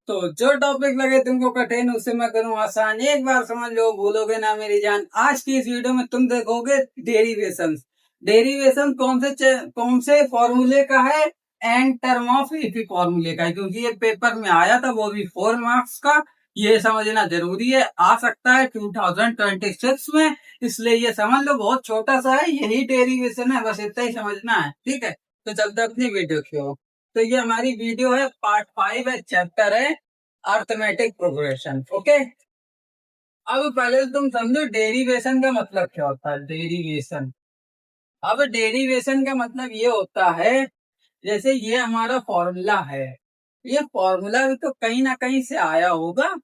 तो जो टॉपिक लगे तुमको कठिन उसे मैं करूँ आसान, एक बार समझ लो भूलोगे ना मेरी जान। आज की इस वीडियो में तुम देखोगे डेरिवेशन। डेरिवेशन कौन से फॉर्मूले का है? एंड टर्म ऑफ एपी फॉर्मूले का है, क्योंकि ये पेपर में आया था, वो भी 4 मार्क्स का। ये समझना जरूरी है, आ सकता है 2026 में, इसलिए ये समझ लो। बहुत छोटा सा है, यही डेरिवेशन है, बस इतना ही समझना है, ठीक है। तो चलते अपनी वीडियो की ओर। तो ये हमारी वीडियो है, पार्ट 5 है, चैप्टर है अर्थमेटिक प्रोग्रेशन। ओके, अब पहले तुम समझो डेरिवेशन का मतलब क्या होता है। डेरिवेशन, अब डेरिवेशन का मतलब ये होता है, जैसे ये हमारा फॉर्मूला है, ये फॉर्मूला भी तो कहीं ना कहीं से आया होगा,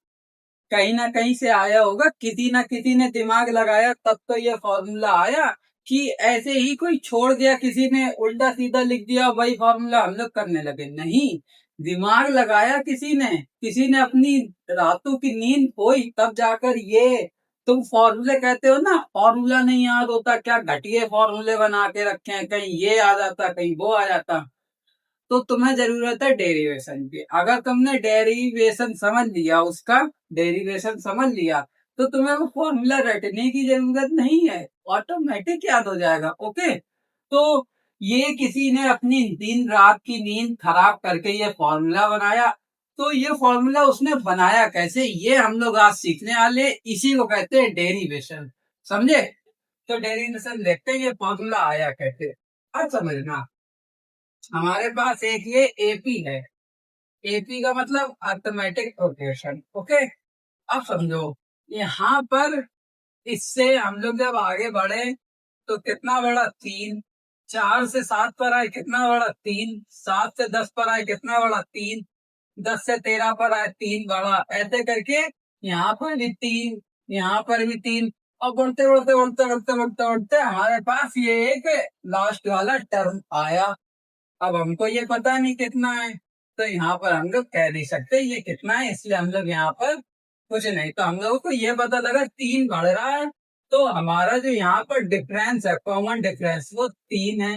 कहीं ना कहीं से आया होगा, किसी ना किसी ने दिमाग लगाया तब तो ये फॉर्मूला आया। कि ऐसे ही कोई छोड़ दिया, किसी ने उल्टा सीधा लिख दिया, वही फॉर्मूला हम लोग करने लगे? नहीं, दिमाग लगाया किसी ने अपनी रातों की नींद खोई, तब जाकर ये तुम फॉर्मूले कहते हो ना। फॉर्मूला नहीं याद होता, क्या घटिया फॉर्मूले बना के रखे हैं, कहीं ये आ जाता कहीं वो आ जाता। तो तुम्हें जरूरत है डेरिवेशन की। अगर तुमने डेरिवेशन समझ लिया, उसका डेरिवेशन समझ लिया, तो तुम्हें वो फॉर्मूला रटने की जरूरत नहीं है, ऑटोमेटिक याद हो जाएगा। ओके, तो ये किसी ने अपनी दिन रात की नींद खराब करके ये फॉर्मूला बनाया। तो ये फॉर्मूला उसने बनाया कैसे, ये हम लोग आज सीखने वाले, इसी को कहते हैं डेरिवेशन। समझे? तो डेरिवेशन देखते हैं ये फॉर्मूला आया कैसे। अब समझना, हमारे पास एक ये एपी है। एपी का मतलब अर्थमेटिक प्रोग्रेशन। ओके, अब समझो, यहाँ पर इससे हम लोग जब आगे बढ़े तो कितना बड़ा 3, 4 से 7 पर आए कितना बड़ा 3, 7 से 10 पर आए कितना बड़ा 3, 10 से 13 पर आए 3 बड़ा, ऐसे करके यहाँ पर भी 3, यहाँ पर भी 3, और बढ़ते बढ़ते बढ़ते बढ़ते बढ़ते बढ़ते हमारे पास ये एक लास्ट वाला टर्म आया। अब हमको ये पता नहीं कितना है, तो यहाँ पर हम लोग कह नहीं सकते ये कितना है, इसलिए हम लोग यहाँ पर कुछ नहीं। तो हम लोगों को ये पता लगा 3 बढ़ रहा है, तो हमारा जो यहाँ पर डिफरेंस है, कॉमन डिफरेंस, वो 3 है।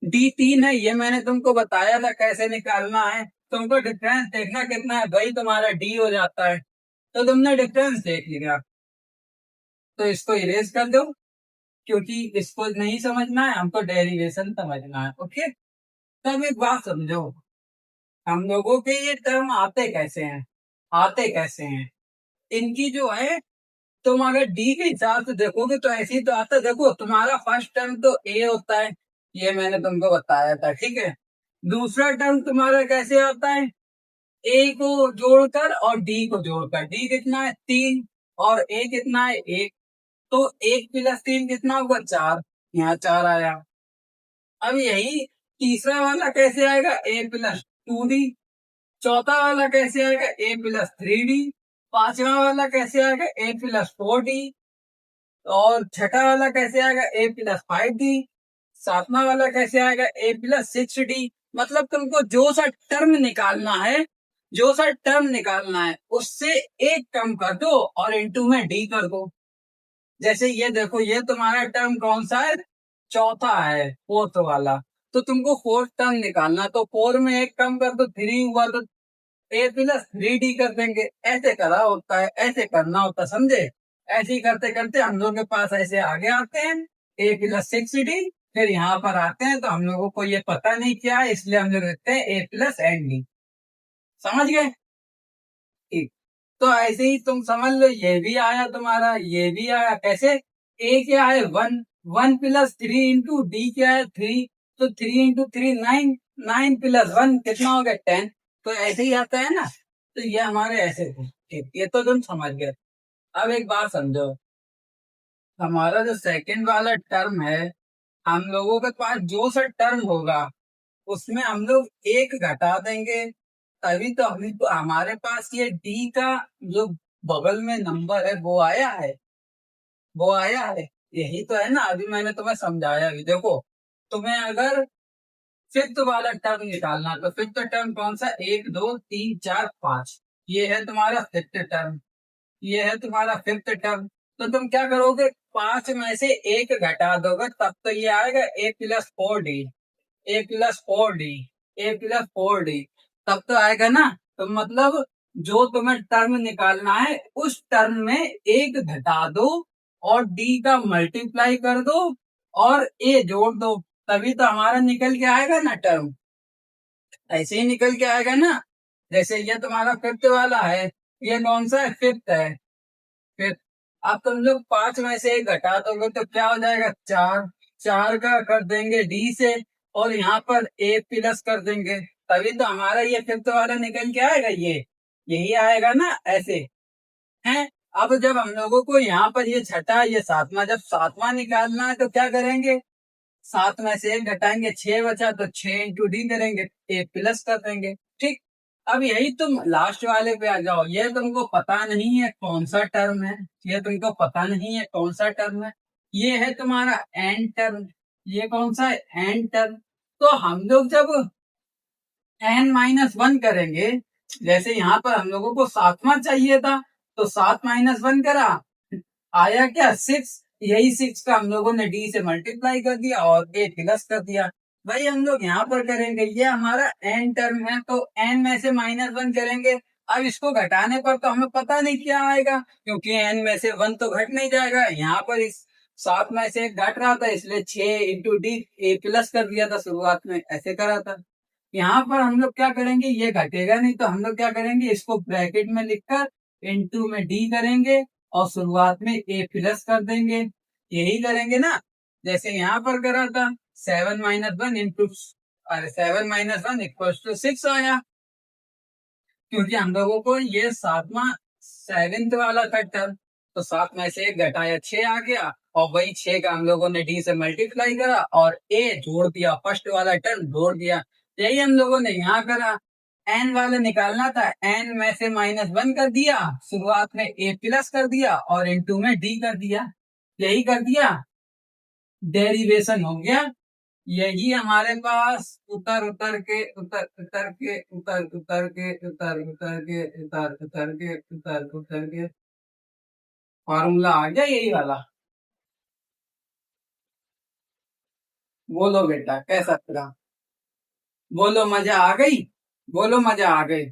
D3 है, ये मैंने तुमको बताया था कैसे निकालना है। तुमको डिफरेंस देखना कितना है, भाई तुम्हारा डी हो जाता है। तो तुमने डिफरेंस देख लिया, तो इसको इरेज कर दो, क्योंकि इसको नहीं समझना है, हमको डेरिवेशन समझना है। ओके, तब एक बात समझो, हम लोगों के ये टर्म आते कैसे हैं, आते कैसे हैं इनकी जो है, तुम अगर डी के हिसाब से देखोगे तो ऐसे ही तो आता है। देखो, तुम्हारा फर्स्ट टर्म तो ए होता है, ये मैंने तुमको बताया था, ठीक है। दूसरा टर्म तुम्हारा कैसे आता है, ए को जोड़कर और डी को जोड़कर। डी कितना है 3, और ए कितना है 1, तो 1 + 3 कितना होगा 4, यहाँ 4 आया। अब यही तीसरा वाला कैसे आएगा, A + 2D। चौथा वाला कैसे आएगा, A + 3D। पांचवा वाला कैसे आएगा, A + 4D। और छठा वाला कैसे आएगा, A + 5D। सातवां वाला कैसे आएगा, A + 6D। मतलब तुमको जो सा टर्म निकालना है, जो सा टर्म निकालना है, उससे एक कम कर दो और इनटू में डी कर दो। जैसे ये देखो, ये तुम्हारा टर्म कौन सा है, चौथा है, फोर्थ वाला। तो तुमको फोर्थ टर्म निकालना, तो 4 में एक कम कर दो, 3 हुआ, तो A + 3D कर देंगे। ऐसे करा होता है, ऐसे करना होता, समझे? ऐसे ही करते करते हम लोग के पास ऐसे आगे आते हैं, A + 6D। फिर यहाँ पर आते हैं तो हम लोगों को ये पता नहीं क्या है, इसलिए हम लोग लिखते हैं A + N D। समझ गए? ठीक। तो ऐसे ही तुम समझ लो, ये भी आया तुम्हारा, ये भी आया। कैसे? ए क्या है 1, 1 + 3 इंटू डी क्या है 3, तो 3 × 3 9, 9 + 1 कितना हो गया 10। तो ऐसे ही आता है ना, तो ये हमारे ऐसे थे। ठीक, ये तो तुम समझ गए। अब एक बात समझो, हमारा जो सेकंड वाला टर्म है, हम लोगों के पास जो सा टर्म होगा उसमें हम लोग एक घटा देंगे, तभी तो अभी तो हमारे पास ये डी का जो बगल में नंबर है वो आया है, वो आया है। यही तो है ना, अभी मैंने तुम्हें समझाया भी। देखो, तुम्हें अगर फिफ्थ वाला टर्म निकालना, तो फिफ्थ टर्म कौन सा, 1 2 3 4 5, ये है तुम्हारा फिफ्थ टर्म, ये है तुम्हारा फिफ्थ टर्म। तो तुम क्या करोगे, 5 में से एक घटा दोगे, तब तो ये आएगा A + 4D, A + 4D, A + 4D, तब तो आएगा ना। तो मतलब जो तुम्हें टर्म निकालना है उस टर्म में एक घटा दो और डी का मल्टीप्लाई कर दो और ए जोड़ दो, तभी तो हमारा निकल के आएगा ना टर्म। ऐसे ही निकल के आएगा ना। जैसे ये तुम्हारा फिफ्थ वाला है, ये कौन सा है, फिफ्थ है। फिर अब तुम लोग पांच में से एक घटा दोगे तो क्या हो जाएगा, चार। चार का कर देंगे डी से और यहाँ पर ए प्लस कर देंगे, तभी तो हमारा ये फिफ्थ वाला निकल के आएगा। ये यही आएगा ना ऐसे है। अब जब हम लोगों को यहाँ पर ये छठा ये सातवां, जब सातवां निकालना है तो क्या करेंगे, सात में से एक घटाएंगे, छह बचा तो छह इंटू डी करेंगे, एक प्लस कर देंगे। ठीक। अब यही तुम लास्ट वाले पे आ जाओ, ये तुमको पता नहीं है कौन सा टर्म है, ये तुमको पता नहीं है कौन सा टर्म है। ये है तुम्हारा एन टर्म। ये कौन सा है, एन टर्म। तो हम लोग जब n-1 करेंगे, जैसे यहाँ पर हम लोगों को सातवां चाहिए था तो 7-1 करा, आया क्या, 6। यही 6 का हम लोगों ने डी से मल्टीप्लाई कर दिया और ए प्लस कर दिया। भाई हम लोग यहाँ पर करेंगे, ये हमारा एन टर्म है तो एन में से -1 करेंगे। अब इसको घटाने पर तो हमें पता नहीं क्या आएगा, क्योंकि एन में से 1 तो घट नहीं जाएगा। यहाँ पर इस 7 में से एक घट रहा था, इसलिए 6 इंटू डी ए प्लस कर दिया था, शुरुआत में ऐसे करा था। यहाँ पर हम लोग क्या करेंगे, ये घटेगा नहीं तो हम लोग क्या करेंगे, इसको ब्रैकेट में लिखकर इनटू में डी करेंगे और शुरुआत में ए प्लस कर देंगे। यही करेंगे ना, जैसे यहाँ पर करा था 7-1 इंटू, अरे 7-1 इक्वल टू 6 आया, क्योंकि हम लोगों को ये सातवां सेवेंथ वाला था टर्म। तो 7 में से एक घटाया 6 आ गया और वही 6 का हम लोगों ने डी से मल्टीप्लाई करा और ए जोड़ दिया, फर्स्ट वाला टर्म जोड़ दिया। यही हम लोगों ने यहाँ करा। एन वाला निकालना था, एन में से -1 कर दिया, शुरुआत में ए प्लस कर दिया और इनटू में डी कर दिया। यही कर दिया, डेरिवेशन हो गया। यही हमारे पास उतर उतर के उतर उतर के उतर उतर के उतर उतर के उतर उतर के उतर उतर के फॉर्मूला आ गया, यही वाला। बोलो बेटा कैसा लगा, बोलो मजा आ गई, बोलो मजा आ गई,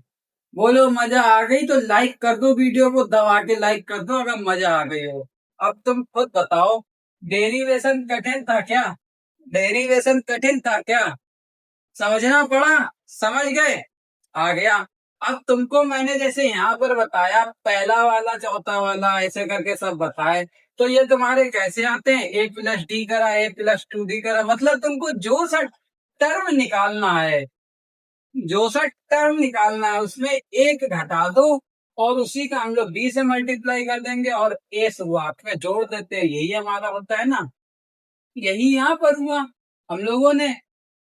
बोलो मजा आ गई तो लाइक कर दो, वीडियो को दबा के लाइक कर दो अगर मजा आ गई हो। अब तुम खुद बताओ, डेरिवेशन कठिन था क्या, डेरिवेशन कठिन था क्या, समझना पड़ा, समझ गए, आ गया। अब तुमको मैंने जैसे यहाँ पर बताया, पहला वाला चौथा वाला ऐसे करके सब बताए, तो ये तुम्हारे कैसे आते हैं, ए प्लस डी करा, ए प्लस 2 डी करा, मतलब तुमको जो सा टर्म निकालना है, जो सा टर्म निकालना है उसमें एक घटा दो और उसी का हम लोग बी से मल्टीप्लाई कर देंगे और ए शुरुआत में जोड़ देते हैं। यही हमारा होता है ना, यही यहाँ पर हुआ। हम लोगों ने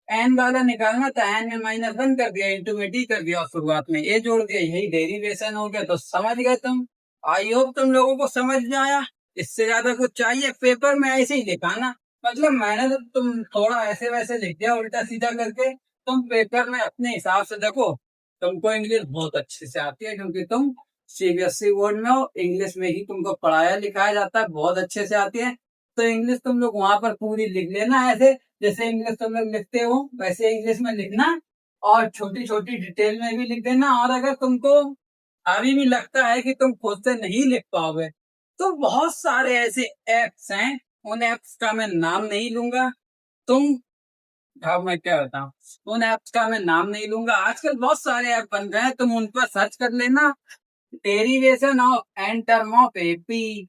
एन वाला निकालना था, एन में -1 कर दिया, इंटू में डी कर दिया और शुरुआत में ए जोड़ दिया, यही डेरिवेशन हो गया। तो समझ गए तुम, आई होप तुम लोगों को समझ में आया। इससे ज्यादा कुछ चाहिए, पेपर में ऐसे ही लिखाना, मतलब मैंने तो तुम थोड़ा ऐसे वैसे लिख दिया उल्टा सीधा करके, तुम पेपर में अपने हिसाब से देखो। तुमको इंग्लिश बहुत अच्छे से आती है क्योंकि तुम सीबीएसई बोर्ड में हो, इंग्लिश में ही तुमको पढ़ाया लिखाया जाता है, बहुत अच्छे से आती है। तो इंग्लिश तुम लोग वहां पर पूरी लिख लेना, ऐसे जैसे इंग्लिश तुम लोग लिखते हो वैसे इंग्लिश में लिखना और छोटी छोटी डिटेल में भी लिख देना। और अगर तुमको अभी भी लगता है कि तुम खुद से नहीं लिख पाओगे तो बहुत सारे ऐसे ऐप्स हैं, उन ऐप्स का मैं नाम नहीं लूंगा। तुम, अब मैं क्या बताऊं, उन ऐप्स का मैं नाम नहीं लूंगा, आजकल बहुत सारे ऐप बन गए हैं, तुम उन पर सर्च कर लेना, derivation of n term of AP,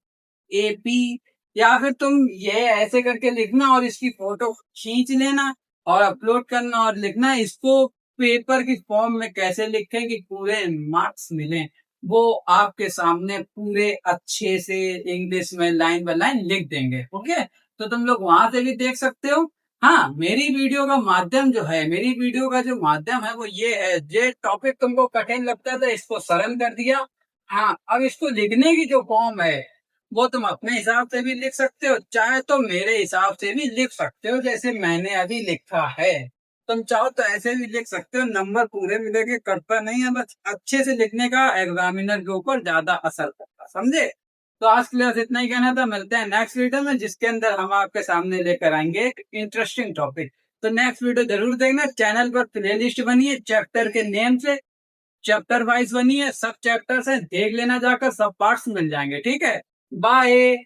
AP, या फिर तुम ये ऐसे करके लिखना और इसकी फोटो खींच लेना और अपलोड करना और लिखना इसको पेपर की फॉर्म में कैसे लिखें कि पूरे मार्क्स मिले। वो आपके सामने पूरे अच्छे से इंग्लिश में लाइन बाय लाइन लिख देंगे। ओके, तो तुम लोग वहां से भी देख सकते हो। हाँ, मेरी वीडियो का माध्यम जो है, मेरी वीडियो का जो माध्यम है वो ये है, ये टॉपिक तुमको कठिन लगता था इसको सरल कर दिया। हाँ, अब इसको लिखने की जो फॉर्म है वो तुम अपने हिसाब से भी लिख सकते हो, चाहे तो मेरे हिसाब से भी लिख सकते हो जैसे मैंने अभी लिखा है। तुम चाहो तो ऐसे भी लिख सकते हो, नंबर पूरे मिलेंगे करता नहीं है, बस अच्छे से लिखने का एग्जामिनर के ऊपर ज्यादा असर करता, समझे। तो आज के लिए बस इतना ही कहना था, मिलते हैं नेक्स्ट वीडियो में जिसके अंदर हम आपके सामने लेकर आएंगे एक इंटरेस्टिंग टॉपिक। तो नेक्स्ट वीडियो जरूर देखना, चैनल पर प्लेलिस्ट बनी है चैप्टर के नेम से, चैप्टर वाइज बनी है, सब चैप्टर्स हैं, देख लेना जाकर, सब पार्ट्स मिल जाएंगे। ठीक है, बाय।